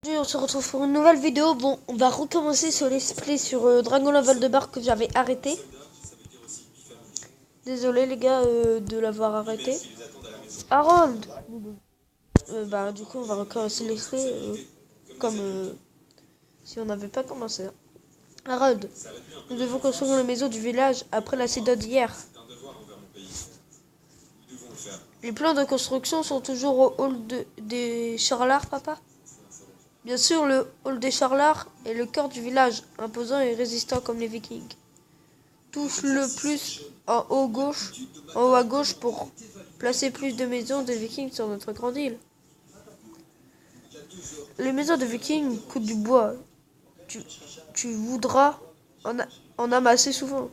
On se retrouve pour une nouvelle vidéo. Bon, on va recommencer ce let's play sur Dragon Level de Bar que j'avais arrêté. Désolé les gars de l'avoir arrêté. Harold du coup on va recommencer le let's play comme si on n'avait pas commencé. Harold, nous devons construire la maison du village après l'accident d'hier. Les plans de construction sont toujours au hall des Charlards, papa? Bien sûr, le hall des Charlards est le cœur du village, imposant et résistant comme les Vikings. Touche le plus en haut à gauche pour placer plus de maisons de Vikings sur notre grande île. Les maisons de Vikings coûtent du bois. Tu voudras en amasser souvent.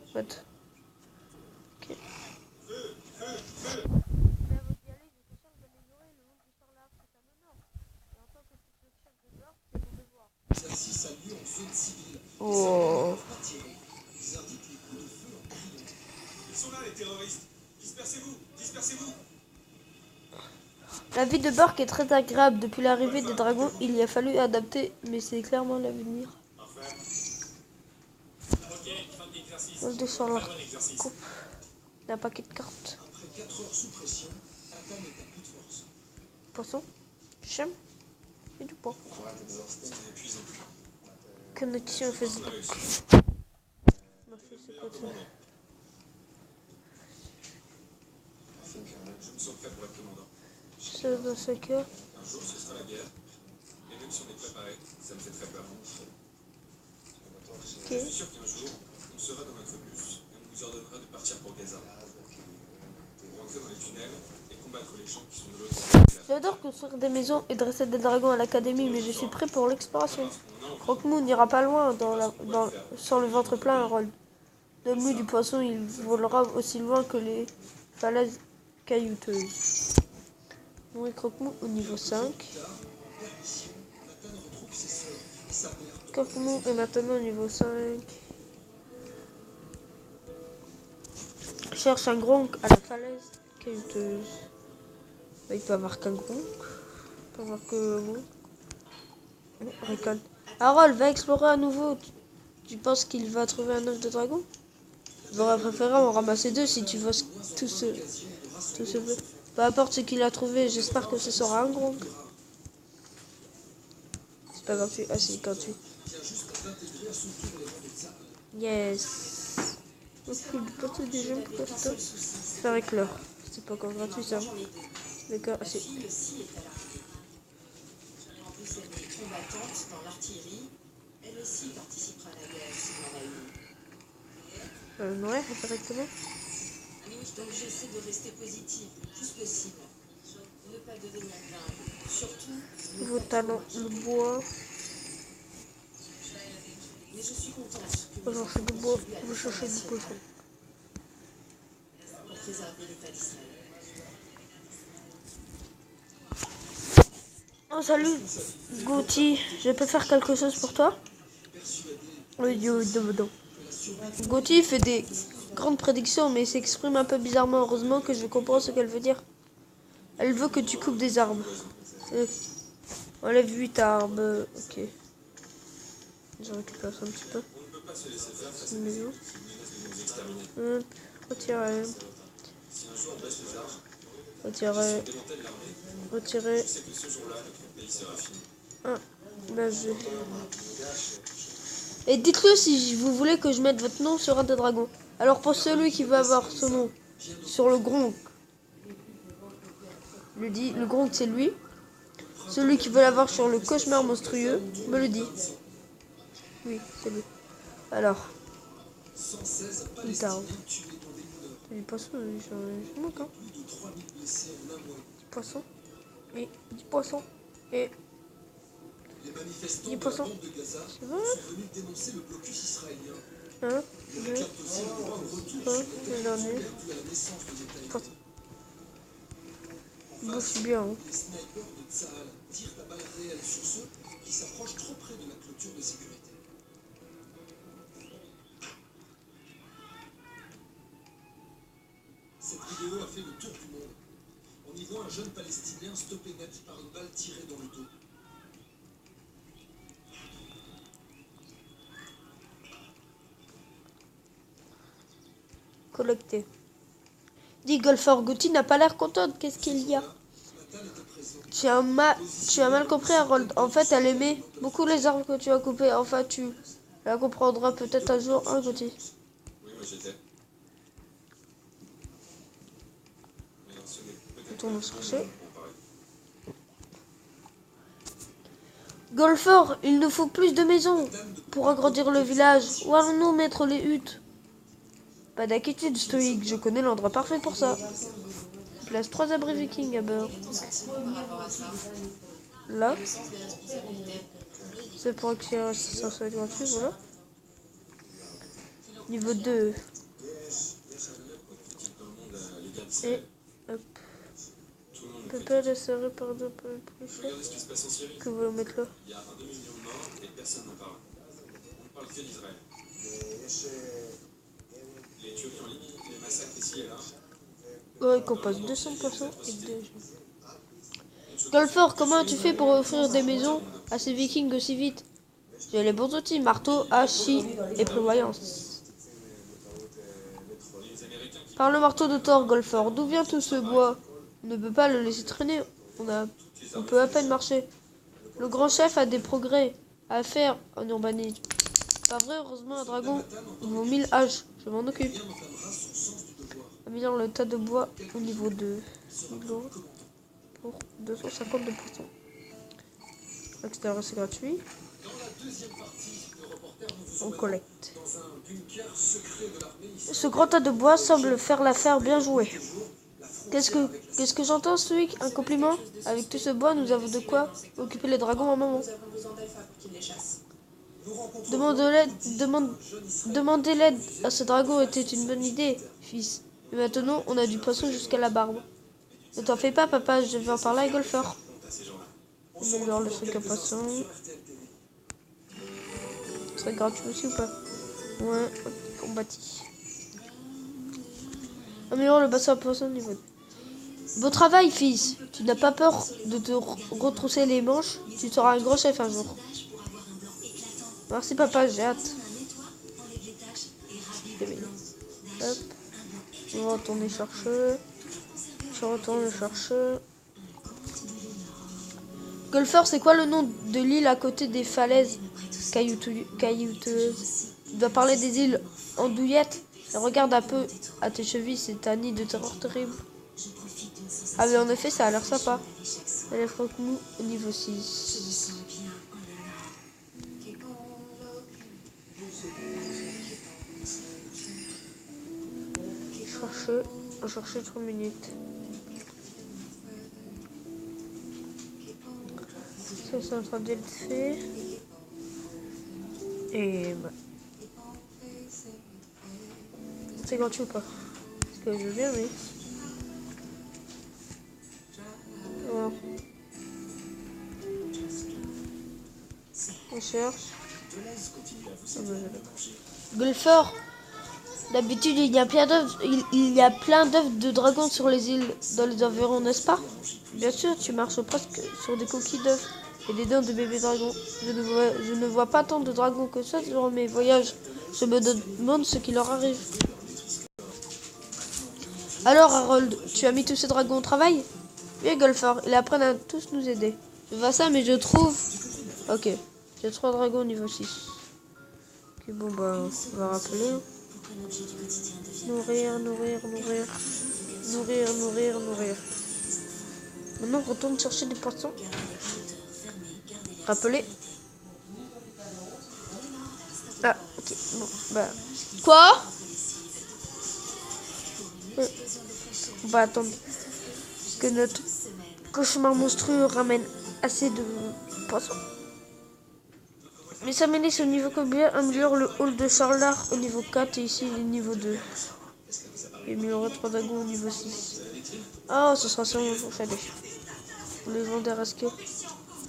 En fait. Okay. Oh. Ils sont là les terroristes. Dispersez-vous. La vie de Burke est très agréable. Depuis l'arrivée des dragons, il y a fallu adapter, mais c'est clairement l'avenir. Le de sur leur coupe d'un paquet de cartes. Poisson, j'aime et du poids. Connexion Facebook. C'est quoi ça? Je me sens prêt pour être commandant. C'est dans 5 heures. Un jour ce sera la guerre. Et même si on est préparé, ça me fait très peur. Okay. Je suis sûr qu'un jour, on sera dans notre bus et on nous ordonnera de partir pour Gaza. Pour entrer dans les tunnels et combattre les gens qui sont de l'autre côté. J'adore construire des maisons et dresser des dragons à l'académie, mais je suis prêt pour l'exploration. Croque-Mou n'ira pas loin sans le ventre plein, Harold. Donne-lui du poisson, il volera aussi loin que les falaises caillouteuses. Nourrir Croque-Mou au niveau 5. Croque-Mou est maintenant au niveau 5. Cherche un gronk à la falaise caillouteuse. Il peut avoir qu'un gronk. Il peut avoir que bon. Récolte. Harold, va explorer à nouveau. Tu penses qu'il va trouver un œuf de dragon? J'aurais préféré en ramasser 2 si tu vois tout ce bleu. Peu importe ce qu'il a trouvé, j'espère que ce sera un gronk. C'est pas 28. Ah si, 28. Yes. Des gens pour ça. C'est avec l'heure. C'est pas encore gratuit ça. D'accord, c'est. Combattante dans l'artillerie, elle aussi participera à la guerre si on en a une. Ouais, directement. Donc j'essaie de rester positive le plus possible. Ne pas devenir dingue. Surtout. Vos talents, le bois. Mais je suis contente. Vous cherchez du bois, vous cherchez du poisson. Pour préserver l'État d'Israël. Oh salut Gauthier, je peux faire quelque chose pour toi? Oui, Gauthier fait des grandes prédictions mais s'exprime un peu bizarrement. Heureusement que je comprends ce qu'elle veut dire. Elle veut que tu coupes des arbres. Enlève 8 arbres. Ok. Je récupère ça un petit peu. Une maison. Retirer. Retirer. Ah, ben je... Et dites-le si vous voulez que je mette votre nom sur un des dragons. Alors pour celui qui veut avoir ce nom sur le gronk, le gronk c'est lui. Celui qui veut l'avoir sur le cauchemar monstrueux me le dit. Oui, c'est lui. Alors, il tarde. Du poisson, je manque hein. Du poisson. Et du poisson. Et du poisson. C'est vrai. 1, 2, 3, le dernier. Bouffe bien. Hein. Cette vidéo a fait le tour du monde. On y voit un jeune palestinien stoppé net par une balle tirée dans le dos. collecté. Dit golfeur, Gauthier n'a pas l'air contente. Qu'est-ce qu'il y a? Tu as mal compris, Harold. En fait, elle aimait beaucoup les arbres que tu as coupés. Enfin, tu la comprendras peut-être un jour, hein, Gauthier. Oui, moi j'étais. Retourne chercher. Golfeur, il nous faut plus de maisons pour agrandir le village. Où allons-nous mettre les huttes? Pas d'inquiétude, Stoïque. Je connais l'endroit parfait pour ça. Place 3 abris vikings à bord. Là. C'est pour acquérir ça soit gratuit, voilà. Niveau 2. Et hop. Pépé est serré par deux policiers. Que vous le mettre là? Il y a un demi-million de morts et personne n'en parle. On ne parle que d'Israël. Les tueries en Libye, les massacres ici et là. Ouais, qu'on passe 200% et 2 jours. Golfeur, comment as-tu fait pour offrir des maisons à ces vikings aussi vite? J'ai les bons outils, marteau, hache, scie et prévoyance. Par le marteau de Thor, golfeur, d'où vient tout ce bois? On ne peut pas le laisser traîner, on peut à peine marcher. Le grand chef a des progrès à faire en urbanisme. Pas vrai, heureusement, un dragon vaut 1000 âges, je m'en occupe. Améliore le tas de bois au niveau de 1000 € pour 250 de poisson. L'extérieur, c'est gratuit. On collecte. Ce grand tas de bois semble faire l'affaire bien jouée. Qu'est-ce que j'entends, Stoïque? Un compliment? Avec tout ce bois, nous avons de quoi occuper les dragons un moment. Demander l'aide à ce dragon était une bonne idée, fils. Mais maintenant, on a du poisson jusqu'à la barbe. Ne t'en fais pas, papa, je vais en parler à golfeur. On améliore le truc à poisson. C'est gratuit aussi ou pas? Ouais, on bâtit. Améliore le bassin à poisson niveau 2. Beau travail, fils. Tu n'as pas peur de te retrousser les manches. Tu seras un grand chef un jour. Merci, papa, j'ai hâte. Hop. On va retourner chercher. Je retourne chercher. Golfeur, c'est quoi le nom de l'île à côté des falaises caillouteuses? Tu dois parler des îles andouillettes. Et regarde un peu à tes chevilles, c'est un nid de terreur terrible. Ah mais en effet, ça a l'air sympa. Elle est nous au niveau 6. Chercher 3 minutes. Ça, c'est en train d'être fait. Et bah. C'est gratuit ou pas? Parce que je veux bien, oui. Voilà. On cherche. Golfeur. D'habitude, il y a plein d'œufs de dragons sur les îles dans les environs, n'est-ce pas? Bien sûr, tu marches presque sur des coquilles d'œufs et des dents de bébés dragons. Je ne vois pas tant de dragons que ça durant mes voyages. Je me demande ce qui leur arrive. Alors, Harold, tu as mis tous ces dragons au travail? Oui, golfeur, ils apprennent à tous nous aider. Je vois ça, mais je trouve... Ok, j'ai 3 dragons au niveau 6. Ok, bon, bah, on va rappeler. Nourrir. Maintenant, on retourne chercher des poissons. Rappeler. Ah, ok, bon, bah... Quoi? On va attendre que notre cauchemar monstrueux ramène assez de poissons. Mais ça m'élise au niveau combien? Améliore le hall de Charlard au niveau 4 et ici le niveau 2. Et améliorer 3 dragons au niveau 6. Ah, ce sera sûrement pour faire des légendaires rescue.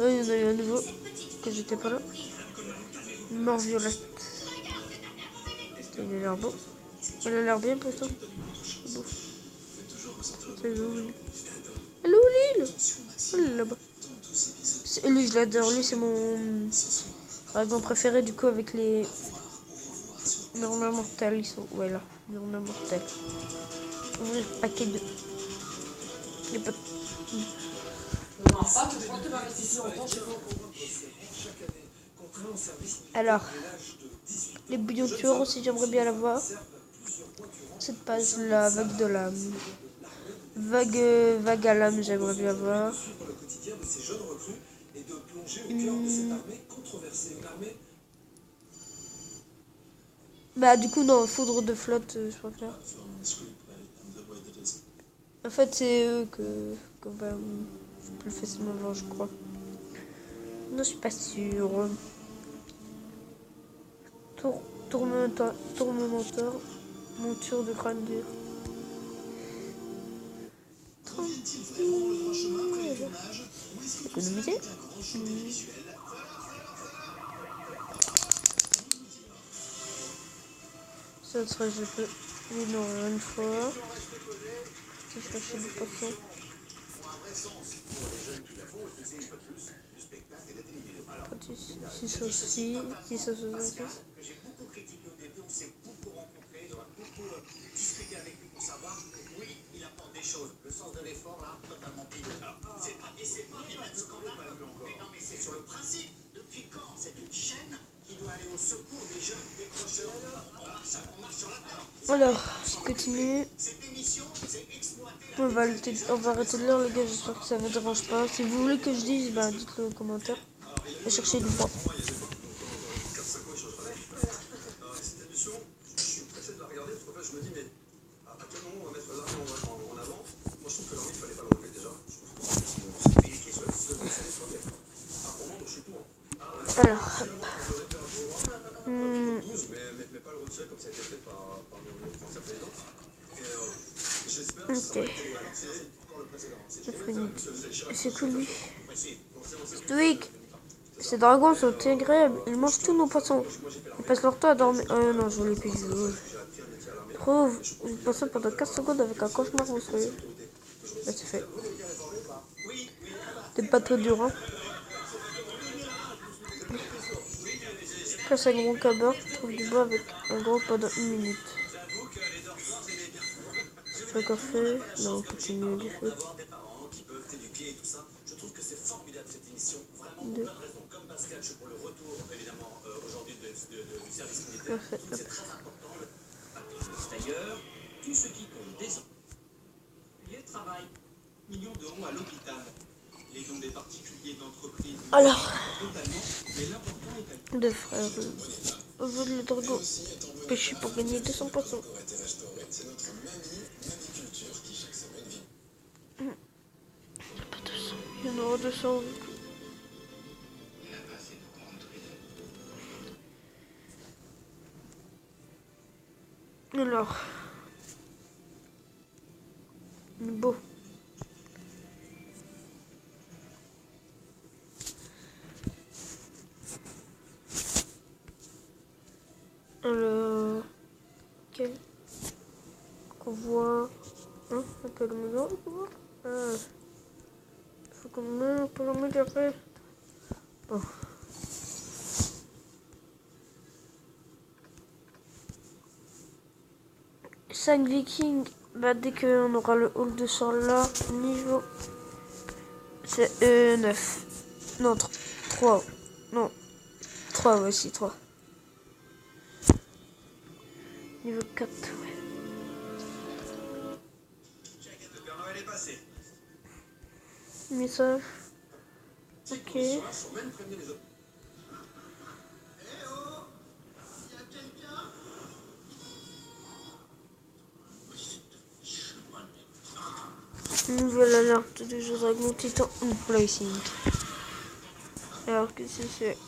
Ah, il y en a eu un nouveau que j'étais pas là. Mort violette. Il a l'air beau. Il a l'air bien pourtant. Beau. C'est joli. Elle est où l'île? Elle est là-bas. Lui, je l'adore. Lui, c'est mon dragon préféré du coup avec les... Normalement, ils sont... Ouais, là. Journée mortelle. Ouvrir paquet de... Les potes. Alors, les bouillons tueurs aussi, j'aimerais bien la voir. Cette page, la vague de l'âme. Vague à l'âme, j'aimerais bien voir. Bah du coup non, foudre de flotte, je préfère. En fait c'est eux que bah, plus facilement voir, je crois. Non, je suis pas sûre. Tourmenteur, monture de crâne dur. Économiser. Ça serait, je peux non, une fois. Si je cherchais du poisson. Si ça aussi. Des choses. Le sens de l'effort, là, totalement pile. C'est pas les mêmes scandales. Mais non, mais c'est sur le principe. Depuis quand c'est une chaîne qui doit aller au secours des jeunes décrocheurs? On marche sur la terre. Alors, je continue. On va arrêter de lire, les gars. J'espère que ça ne vous dérange pas. Si vous voulez que je dise, bah, dites-le en commentaire. Et cherchez du bois. Alors, ok. C'est cool lui. Stoïque. Ces dragons sont agréables. Ils mangent tous nos poissons. Ils passent leur temps à dormir. Oh non, je voulais plus jouer. Trouve une poisson pendant 15 secondes avec un cauchemar monstrueux. Là, c'est fait. T'es pas trop dur, hein. Place un gros cabeur, trouve du bois avec un gros pendant 1 minute. C'est pas encore fait. Non, on continue du feu. 2. Parfait. D'ailleurs, tout ce qui compte des travail, millions d'euros à l'hôpital, les dons des particuliers d'entreprises. Alors, deux frères. On veut le dragon pêcher pour gagner 200 poissons. Pas 200. Il y en aura 200. Alors, beau. Alors, ok. Qu'on voit un peu le maison. Faut qu'on met un peu le mettre après. Bon. Cinq vikings. Bah, dès qu'on aura le hall de sang là, niveau. C'est 9. Non, 3. Non. 3, ouais, si, 3. Niveau 4, ouais. Message. Ok. Nouvelle alerte du jeu Dragon Titan Placing. Alors, qu'est-ce que c'est?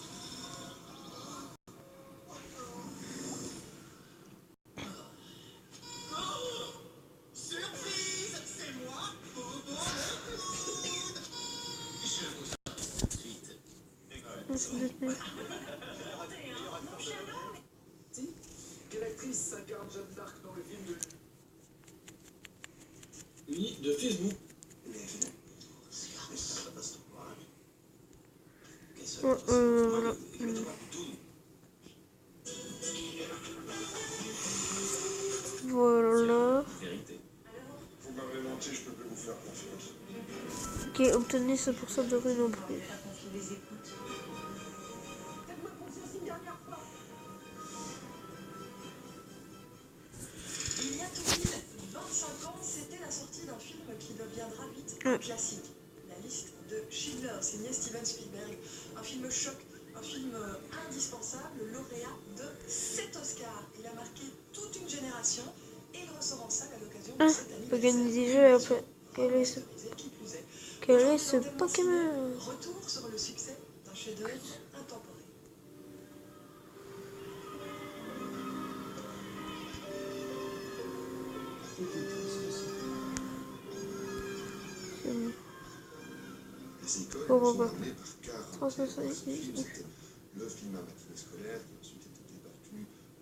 Quelle actrice s'incarne Jeanne d'Arc dans le film de Facebook? Voilà. Ok, obtenez 100% de rue non plus. Il y a tout pile 25 ans, c'était la sortie d'un film qui deviendra vite un classique. La liste de Schindler, signé Steven Spielberg. Un film choc, un film indispensable, lauréat de 7 Oscars. Il a marqué toute une génération et il ressort en salle à l'occasion de cet anniversaire. Organisez-jeu après. Quel est ce Pokémon? Retour sur le succès d'un chef-d'œuvre intemporel. Les écoles Pourquoi sont pas? amenées par car. Le film à matinée scolaire qui a ensuite été débattu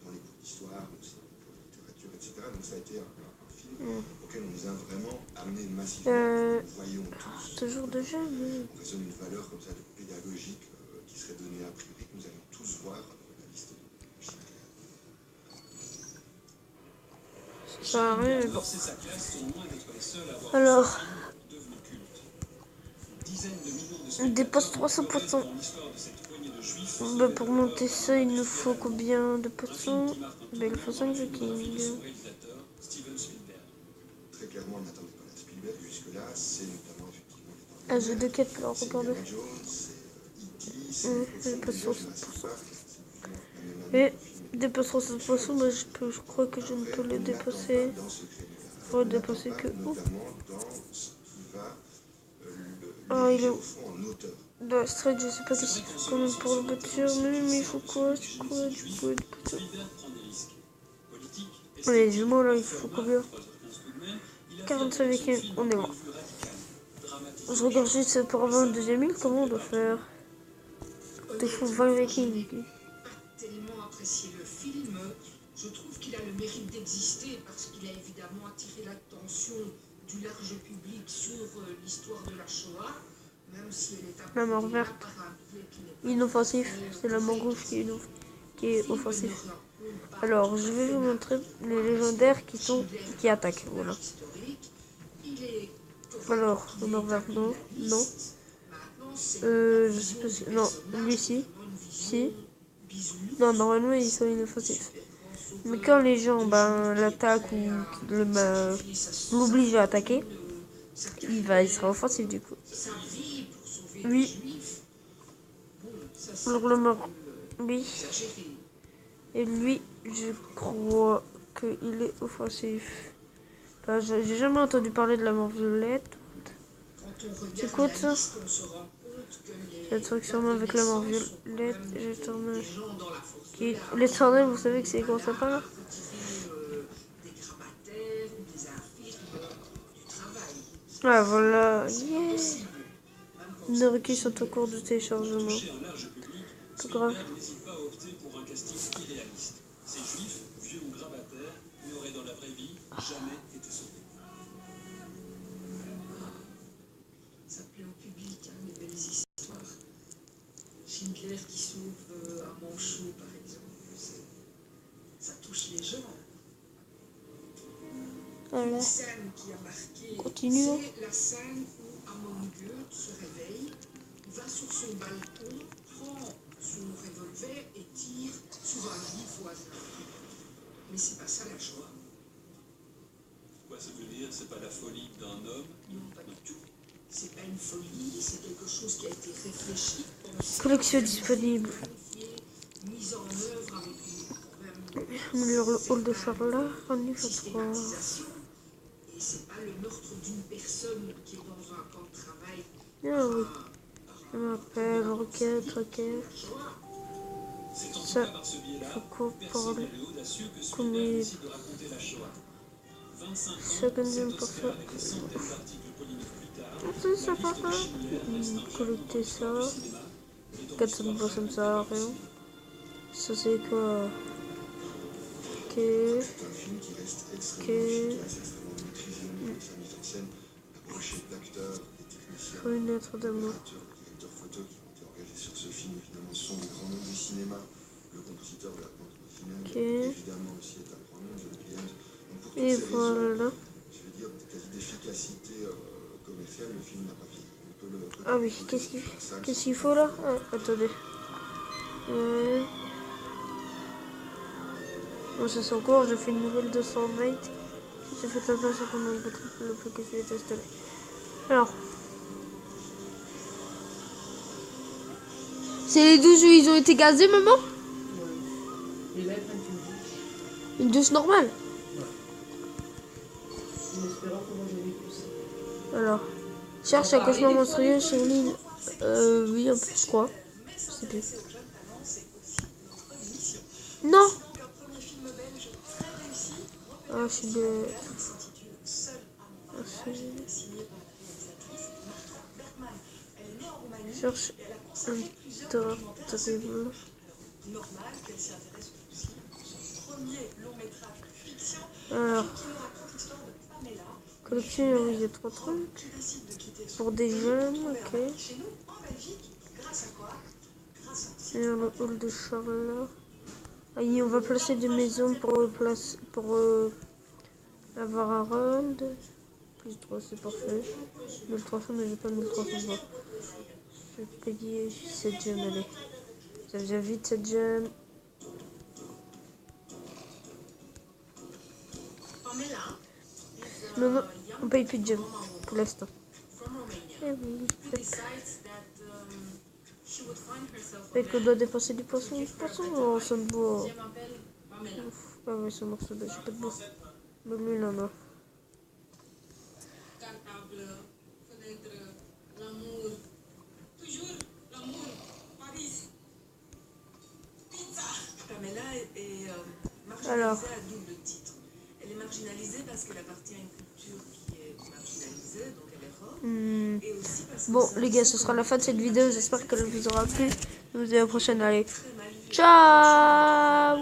dans les cours d'histoire, mais aussi dans les cours de littérature, etc. Donc ça a été un film auquel on nous a vraiment amené massivement. Nous voyons tous. Toujours de jeu, mais... On raisonne une valeur comme ça de pédagogique qui serait donnée a priori, que nous allons tous voir la liste de Schindler. Ça arrive. Alors, dépasse 300%. Bah, pour monter ça, il nous faut combien de pourcents? Bah, il faut 5 Vikings. Très clairement, on n'attendait pas la Spielberg jusque-là. C'est notamment effectivement Ah, j'ai deux quêtes là, regardez. c'est dépasse 300%. Et dépasse 300%, bah, je crois que je ne peux le dépasser. Il faut le dépasser que où? Ah, il est où? Dans la street, je sais pas qu'est-ce qu'il faut quand même pour le voiture, mais il faut quoi? C'est quoi du coup? Les jumeaux là, il faut combien? 45 Vikings, on est mort. Je regarde juste pour avoir le deuxième île, comment on doit faire? Il faut 20 Vikings. Tellement apprécié le film, je trouve qu'il a le mérite d'exister parce qu'il a évidemment attiré l'attention du large public sur l'histoire de la Shoah, même si elle est La mort verte. Inoffensif, c'est la mort rouge qui est offensif. Alors, je vais vous montrer les légendaires qui attaquent. Voilà. Alors, la mort verte, non. Non. Je sais pas si... Non, lui, si. Si. Non, normalement, ils sont inoffensifs. Mais quand les gens l'attaquent ou l'obligent à attaquer, il sera offensif du coup. Oui. Alors le mort. Oui. Et lui, je crois qu'il est offensif. Enfin, j'ai jamais entendu parler de la mort violette. Écoute ça. J'ai un truc sûrement avec la mort violette. J'ai tourné. Les tournées, vous savez que c'est comment ça parle? Ah voilà, yeah. Nos requis sont en cours de téléchargement. Pas grave. Ça plaît au public, hein, les belles histoires. Schindler qui sauve un manchot, par exemple, ça touche les gens. Voilà. Une scène qui a marqué, Continue. c'est la scène où Amon Goeth se réveille, va sur son balcon, prend son revolver et tire sur un juif voisin. Mais c'est pas ça la Shoah. Quoi ça veut dire? C'est pas la folie d'un homme? Non, pas du tout. C'est pas une folie, c'est quelque chose qui a été réfléchi, pensé, Collection disponible. mise en œuvre avec quand même Améliore le hall de Charlotte, on y va 3. systématisation. Et c'est pas le meurtre d'une personne qui est dans un camp de travail. Ah oui. Je m'appelle Roquette. Ça, faut qu'on parle. Combien? 50e pour ça. Ça part là. Collecter ça. 400 ça me sert à rien. Ça c'est quoi? Ok. Ok. Fenêtre d'amour. Ok. Et voilà. efficacité commerciale, le film n'a pas fait. On peut le Ah oui, qu'est-ce qu'il faut là? Attendez. Bon, ça c'est encore, j'ai fait une nouvelle 200 night. J'ai fait attention pendant l'application est installée. Alors. C'est les 12 où ils ont été gazés, maman? Et là, ils prennent Une douche normale? en espérant qu'on va jamais plus. Alors. Cherche un cauchemar monstrueux sur l'île. Oui, un peu, je crois. Je sais plus. Non! Ah, je suis bête. Je cherche un terrible. Alors. Collection, oui, il y a 3 trucs. Pour des jeunes, ok. Et le hall de Charles. Ah, on va placer des maisons pour avoir Harold. Plus 3, c'est parfait. 1300, mais j'ai pas 1300 voix. Je vais payer 7 gemmes, allez. Ça vient vite 7 gemmes. Non, non, on paye plus de gemmes pour l'instant. Eh oui, peut-être qu'on doit dépenser du poisson. Oh, ça me vaut. Ah ouais, c'est un morceau de. J'ai pas de bois. Mais lui, là, non. Pamela est marginalisée Alors. à double titre. Elle est marginalisée parce qu'elle appartient à une culture qui est marginalisée, donc elle est robe. Et aussi parce que Bon, les gars, ce sera la fin de cette vidéo. J'espère qu'elle vous aura plu. Je vous dis à la prochaine. Allez. Ciao!